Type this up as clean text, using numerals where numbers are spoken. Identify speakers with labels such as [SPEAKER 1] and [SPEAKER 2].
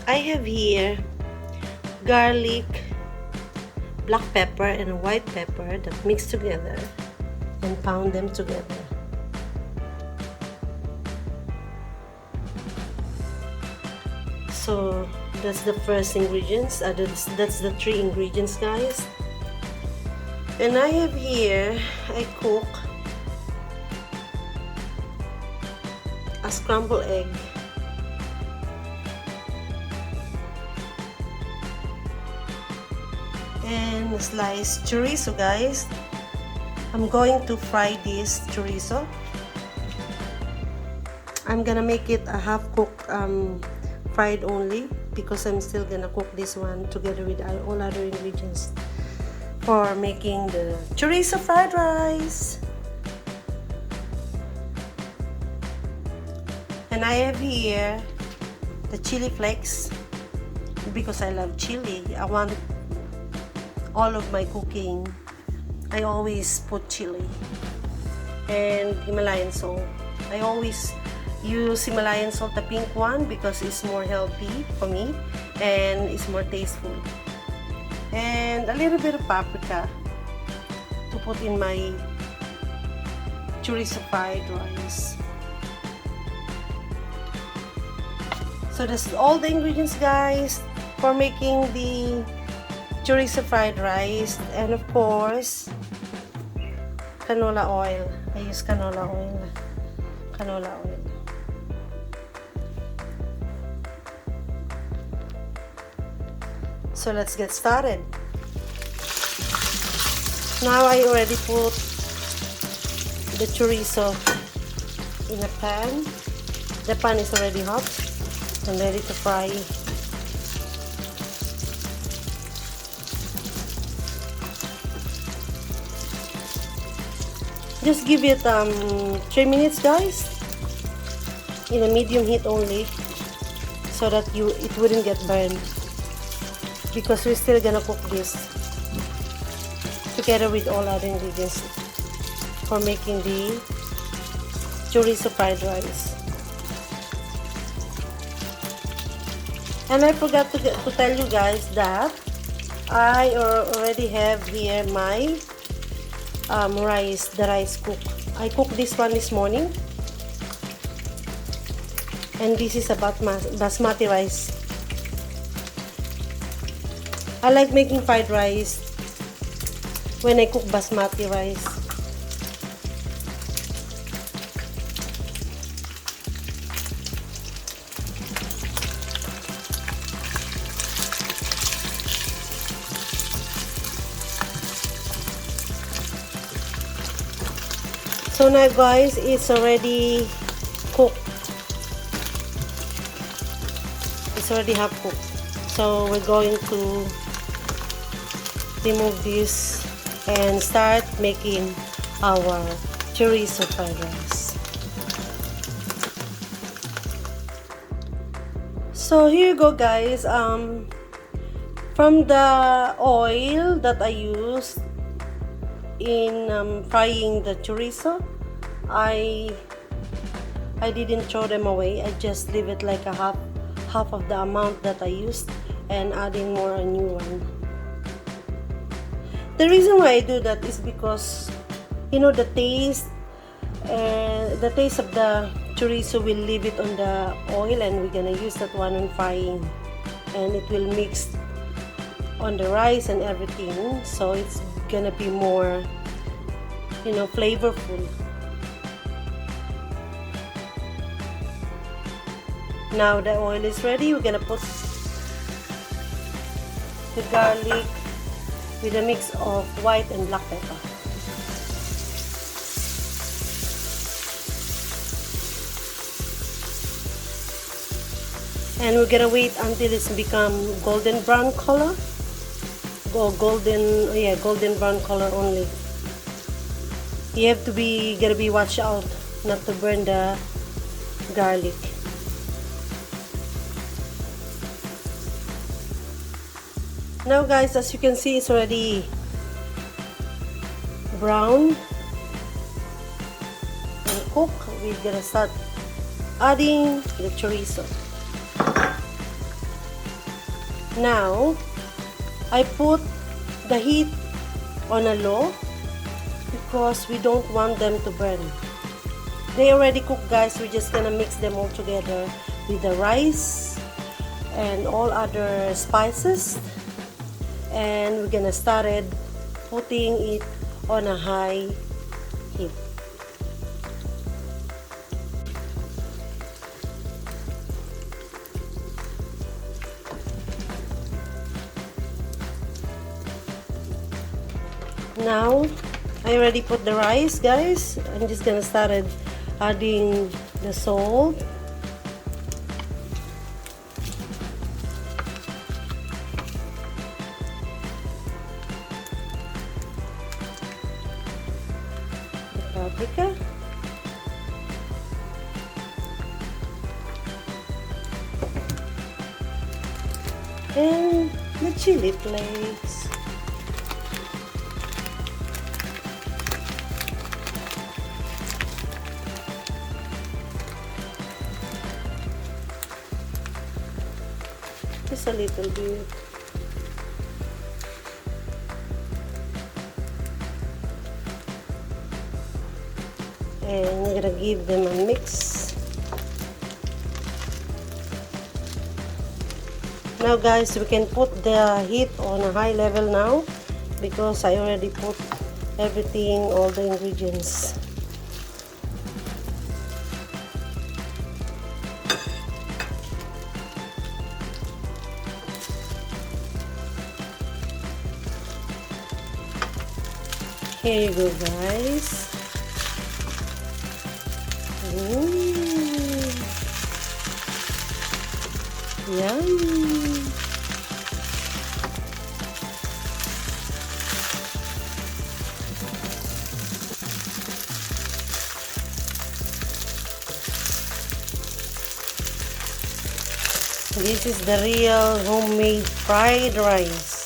[SPEAKER 1] I have here garlic, black pepper, and white pepper that mixed together and pound them together. So that's the first ingredients. That's the 3 ingredients, guys. And I have here, I cook a scrambled egg. And sliced chorizo, guys. I'm going to fry this chorizo. I'm gonna make it a half cooked fried only, because I'm still gonna cook this one together with all other ingredients for making the chorizo fried rice. And I have here the chili flakes, because I love chili. I want all of my cooking, I always put chili and Himalayan salt. I always use Himalayan salt, the pink one, because it's more healthy for me and it's more tasteful. And a little bit of paprika to put in my chorizo fried rice. So that's all the ingredients, guys, for making the chorizo fried rice. And of course, canola oil. I use canola oil. So let's get started. Now I already put the chorizo in a pan. The pan is already hot and ready to fry. Just give it 3 minutes, guys, in a medium heat only, so that it wouldn't get burned, because we're still gonna cook this together with all other ingredients for making the chorizo fried rice. And I forgot to tell you guys that I already have here my rice, the rice cook. I cooked this one this morning, and this is about basmati rice. I like making fried rice when I cook basmati rice. So now, guys, it's already cooked. It's already half cooked. So we're going to remove this and start making our chorizo fried rice. So here you go, guys. From the oil that I used in frying the chorizo, I didn't throw them away. I just leave it like a half of the amount that I used, and adding more a new one. The reason why I do that is because, you know, the taste of the chorizo will leave it on the oil, and we're gonna use that one in frying, and it will mix on the rice and everything, so it's gonna be more, you know, flavorful. Now the oil is ready. We're gonna put the garlic with a mix of white and black pepper. And we're gonna wait until it's become golden brown color. Golden brown color only. You have to gotta be watch out not to burn the garlic. Now, guys, as you can see, it's already brown and cooked. We're gonna start adding the chorizo. Now, I put the heat on a low because we don't want them to burn. They already cooked, guys. We're just gonna mix them all together with the rice and all other spices, and we're gonna start putting it on a high heat. Now, I already put the rice, guys. I'm just gonna start adding the salt, the paprika, and the chili flakes. Just a little bit. And I'm gonna give them a mix. Now, guys, we can put the heat on a high level now because I already put everything, all the ingredients. Here you go, guys. Yum. This is the real homemade fried rice.